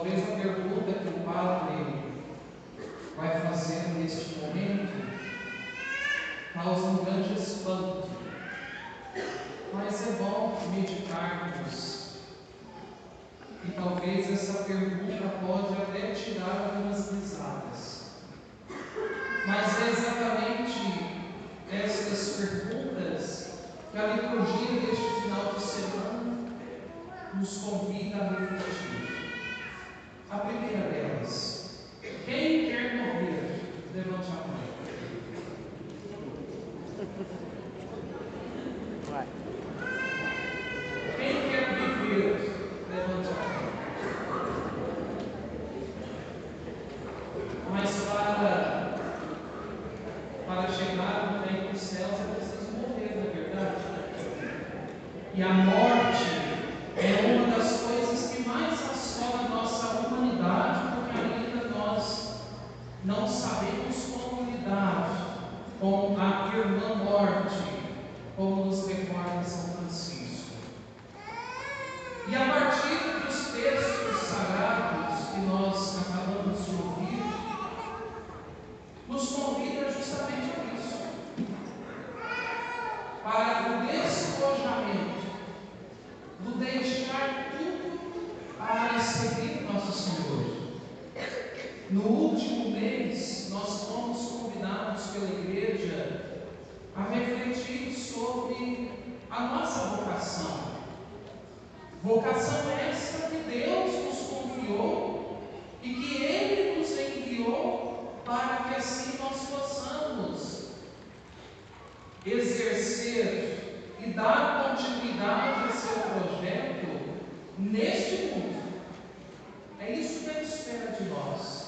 Talvez a pergunta que o Padre vai fazer neste momento cause um grande espanto, mas é bom meditarmos, e talvez essa pergunta pode até tirar algumas risadas, mas é exatamente estas perguntas que a liturgia deste final de semana nos convida a refletir. A primeira delas: quem quer morrer? Levante a mão. Quem quer viver? Levante a mão. Mas para chegar no reino dos céus é preciso morrer, não é verdade? E a morte é uma das coisas que mais assola a nossa humanidade, porque ainda nós não sabemos como lidar com a irmã morte, como nos recorda São Francisco. E a partir dos textos sagrados que nós acabamos de ouvir, nos convida justamente a isso, para o despojamento, do deixar tudo para seguir nosso Senhor. No último mês, nós fomos convidados pela Igreja a refletir sobre a nossa vocação. Vocação essa que Deus nos confiou e que Ele nos enviou para que assim nós possamos exercer e dar continuidade a seu projeto neste mundo. É isso que Ele espera de nós.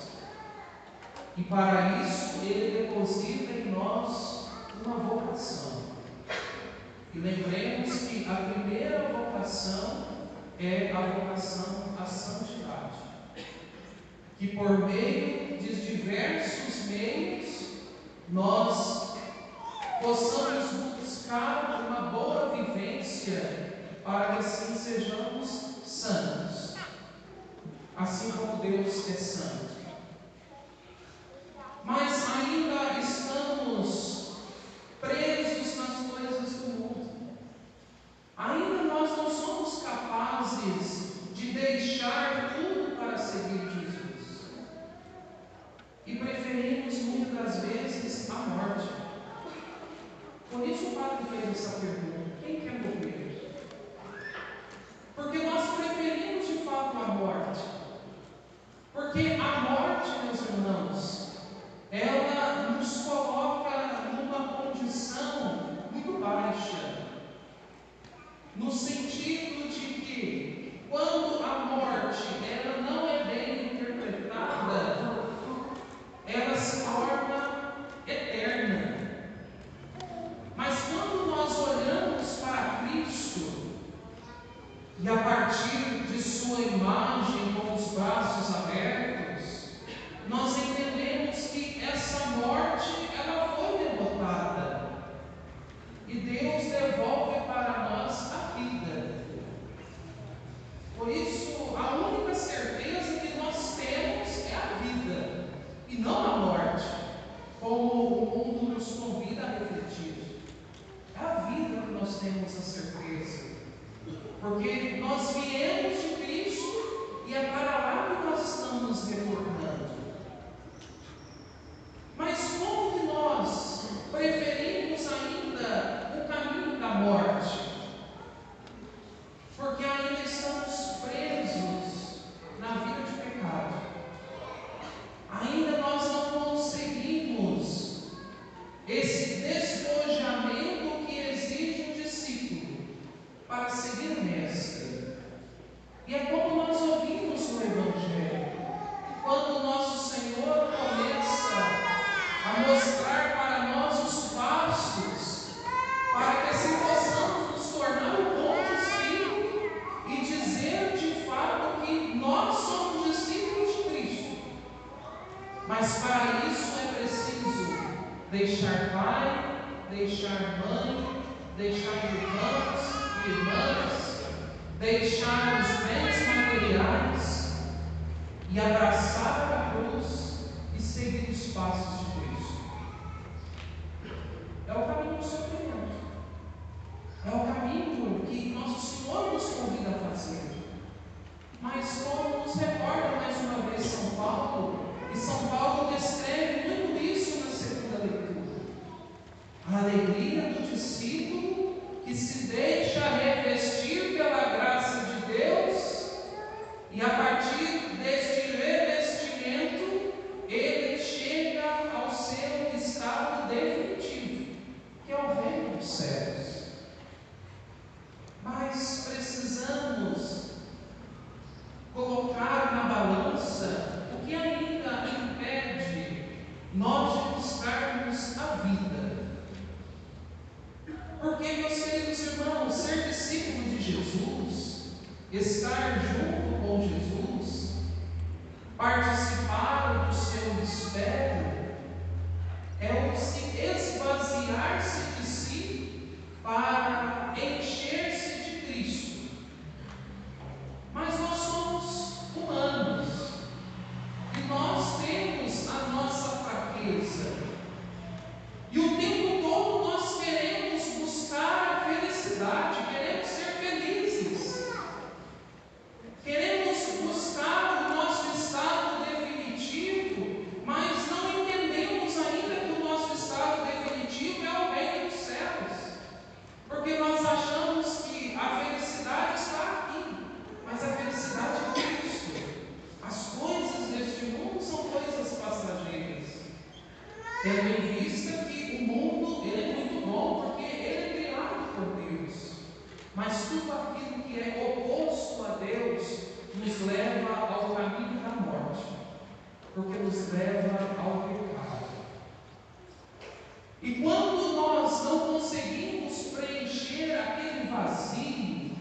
E para isso Ele deposita em nós uma vocação. E lembremos que a primeira vocação é a vocação à santidade, que por meio de diversos meios nós possamos buscar uma boa vivência para que assim sejamos santos, assim como Deus é santo. Mas ainda estamos presos nas coisas do mundo. Ainda nós não somos capazes de deixar tudo para seguir Jesus. E preferimos muitas das vezes a morte. Por isso o Padre fez essa pergunta: quem quer morrer? Porque nós preferimos de fato a morte. Porque a morte, meus irmãos, ela nos coloca numa condição muito baixa, no sentido de que, quando a morte ela não é bem interpretada, ela se torna eterna. Mas quando nós olhamos para Cristo, e a partir de sua imagem com os braços abertos, nós entendemos que essa morte ela foi derrotada e Deus devolve para nós a vida. Por isso, a única certeza que nós temos é a vida e não a morte, como o mundo nos convida a refletir. É a vida que nós temos a certeza, porque nós viemos de Cristo e é para lá que nós estamos retornando. Mas como que nós preferimos ainda o caminho da morte? Porque ainda estamos presos na vida de pecado. Ainda nós não conseguimos esse despojamento que exige um discípulo para seguir o Mestre. E é como nós ouvimos no Evangelho, quando o nosso Senhor começa a mostrar para nós os passos, para que assim possamos nos tornar um bom discípulo e dizer de fato que nós somos discípulos de Cristo. Mas para isso é preciso deixar pai, deixar mãe, deixar irmãos e irmãs, deixar os bens materiais, e abraçar a cruz e seguir os passos de Cristo. É o caminho do sofrimento. É o caminho que nosso Senhor nos convida a fazer. Mas como nos recorda mais uma vez São Paulo, e São Paulo descreve muito isso na segunda leitura. A alegria do discípulo que se deixa revestir pela graça de Deus, e a partir deste revestimento, ele chega ao seu estado definitivo, que é o reino dos céus. Mas precisamos colocar na balança o que ainda impede nós de buscarmos a vida. Porque, meus queridos irmãos, ser discípulo de Jesus, estar junto com Jesus, participar do seu mistério, é o se esvaziar-se de si para encher-se de Cristo. Mas nós somos humanos e nós temos a nossa fraqueza, e o tempo todo nós queremos buscar a felicidade, queremos ser felizes, queremos buscar o nosso estado definitivo, mas não entendemos ainda que o nosso estado definitivo é o reino dos céus, porque nós achamos que a felicidade está aqui, mas a felicidade é Cristo. As coisas deste mundo são coisas passageiras, tendo em vista que o mundo ele é muito bom, porque ele é criado por Deus, mas tudo aquilo que é oposto a Deus nos leva ao caminho da morte, porque nos leva ao pecado. E quando nós não conseguimos preencher aquele vazio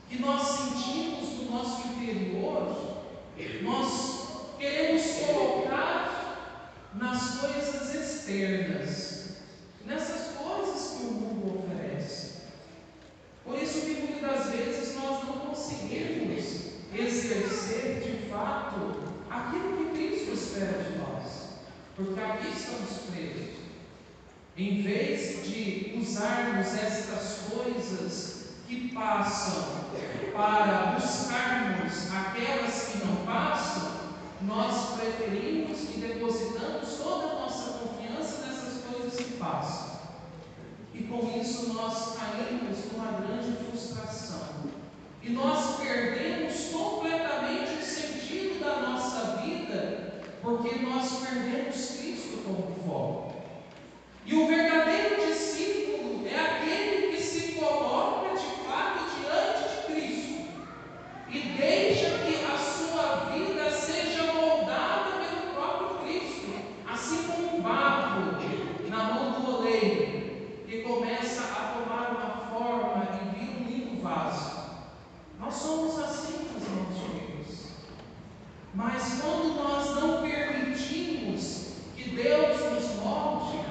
que nós sentimos no nosso interior, nós queremos colocar nas coisas externas, nessas coisas que o mundo oferece. Por isso que muitas das vezes nós não conseguimos exercer de fato aquilo que Cristo espera de nós, porque aqui estamos presos. Em vez de usarmos estas coisas que passam para buscarmos aquelas que não passam, nós preferimos e depositamos toda a nossa confiança nessas coisas que passam. E com isso nós caímos numa grande frustração. E nós perdemos completamente o sentido da nossa vida, porque nós perdemos Cristo como foco. E o verdadeiro discípulo é aquele que se coloca de fato diante de Cristo e deixa que a sua vida seja moldada pelo próprio Cristo, assim como um barro na mão do oleiro, que começa a tomar uma forma e vira um lindo vaso. Nós somos assim, meus irmãos. Mas quando nós não permitimos que Deus nos molde,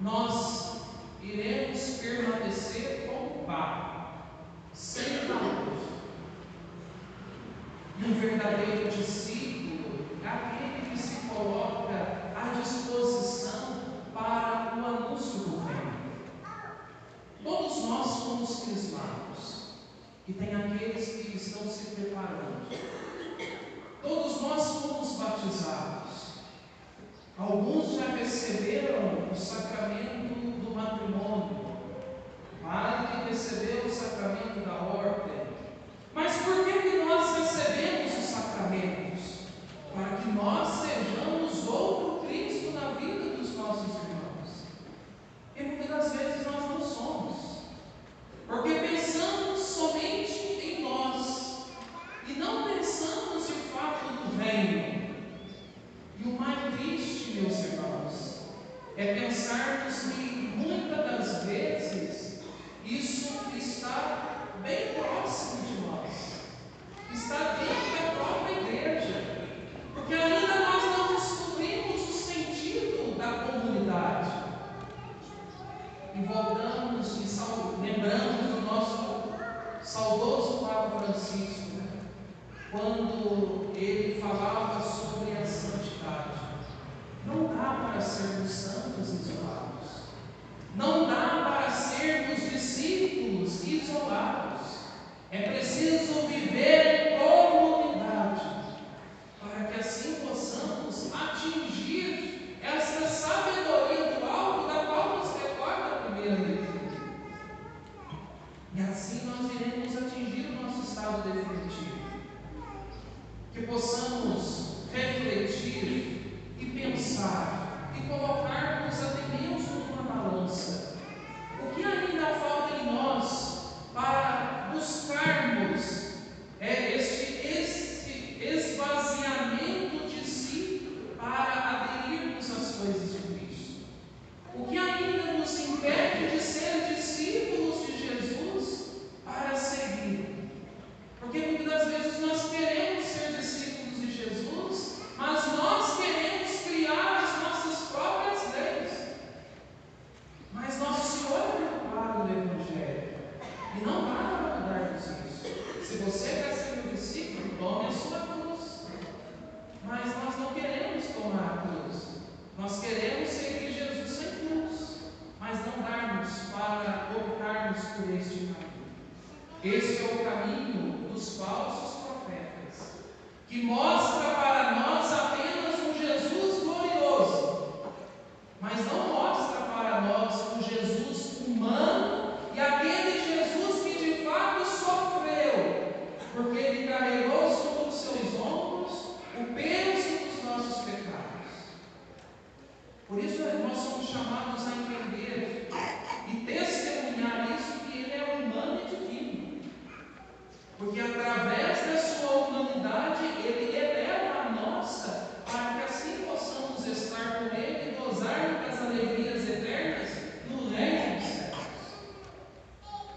nós iremos permanecer como barro, sem valor. E um verdadeiro discípulo é aquele que se coloca à disposição para o anúncio do reino. Todos nós somos crismados, e tem aqueles que estão se preparando. Todos nós fomos batizados. Alguns já receberam o sacramento do matrimônio, para que recebeu o sacramento da ordem. Mas por que nós recebemos os sacramentos? Para que nós sejamos outro Cristo na vida dos nossos irmãos. E muitas das vezes nós não somos, porque pensamos somente em nós e não pensamos de fato no reino. E o mais triste, meus irmãos, é pensarmos que muitas das vezes isso está bem próximo de nós, está dentro da própria igreja, porque ainda nós não descobrimos o sentido da comunidade. E voltamos e lembramos do nosso saudoso Papa Francisco, quando ele falava sobre a santidade. Não dá para sermos santos isolados. Não dá para sermos discípulos isolados. É preciso viver em comunidade, para que assim possamos atingir essa sabedoria do alto da qual nos recorda a primeira leitura. E assim nós iremos atingir o nosso estado definitivo. Que possamos refletir e pensar e colocarmos até mesmo numa balança. O que ainda falta em nós para buscarmos este esvaziamento de si para aderirmos às coisas de Cristo? O que ainda nos impede de ser discípulos de Jesus para seguir? Porque muitas das vezes nós queremos ser discípulos de Jesus, mas nós queremos criar as nossas próprias leis. Mas nosso Senhor é muito claro no Evangelho, e não dá para mudarmos isso. Se você quer ser um discípulo, tome a sua cruz. Mas nós não queremos tomar a cruz. Nós queremos seguir Jesus sem cruz, mas não darmos para optarmos por este caminho. Este é o caminho dos falsos profetas, que mostra para nós apenas um Jesus glorioso, mas não mostra para nós um Jesus humano e aquele Jesus que de fato sofreu, porque ele carregou sobre os seus ombros o peso dos nossos pecados. Por isso nós somos chamados a entender e testemunhar isso, que ele é humano e divino. Porque através da sua humanidade, ele eleva a nossa, para que assim possamos estar com ele e gozar das alegrias eternas no reino dos céus.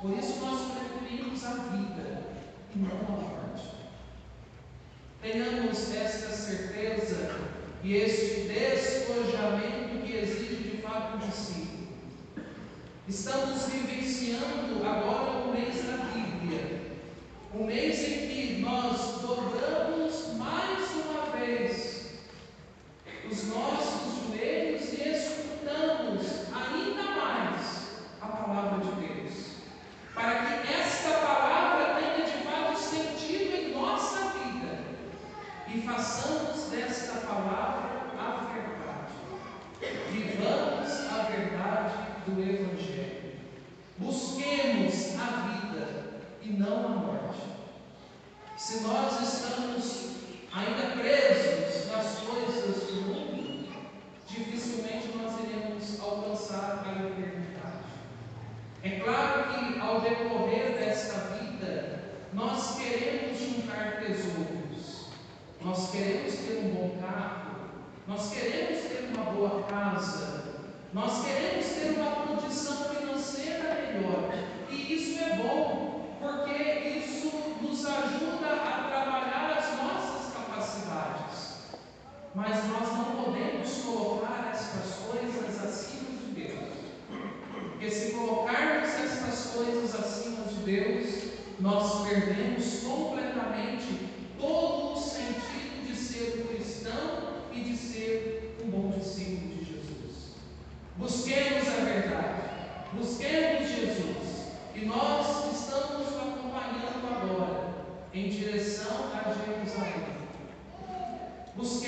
Por isso nós preferimos a vida e não a morte. Tenhamos esta certeza e este despojamento que exige de fato um discípulo. Estamos vivenciando agora o mês da Bíblia. Um mês em que nós dobramos mais uma vez os nossos joelhos e escutamos ainda mais a palavra de Deus, para que esta palavra tenha de fato sentido em nossa vida e façamos desta palavra a verdade. Vivamos a verdade do Evangelho. Busquemos a vida e não a morte. Se nós estamos ainda presos nas coisas do mundo, dificilmente nós iremos alcançar a eternidade. É claro que ao decorrer desta vida, nós queremos juntar tesouros, nós queremos ter um bom carro, nós queremos ter uma boa casa, nós queremos ter uma condição financeira melhor, e isso é bom, porque isso nos ajuda a trabalhar as nossas capacidades. Mas nós não podemos colocar estas coisas acima de Deus, porque se colocarmos estas coisas acima de Deus, nós perdemos completamente todo o sentido de ser um cristão e de ser um bom discípulo de Jesus. Busquemos a verdade, busquemos Jesus, e nós estamos acompanhando agora em direção a Jerusalém. Busquemos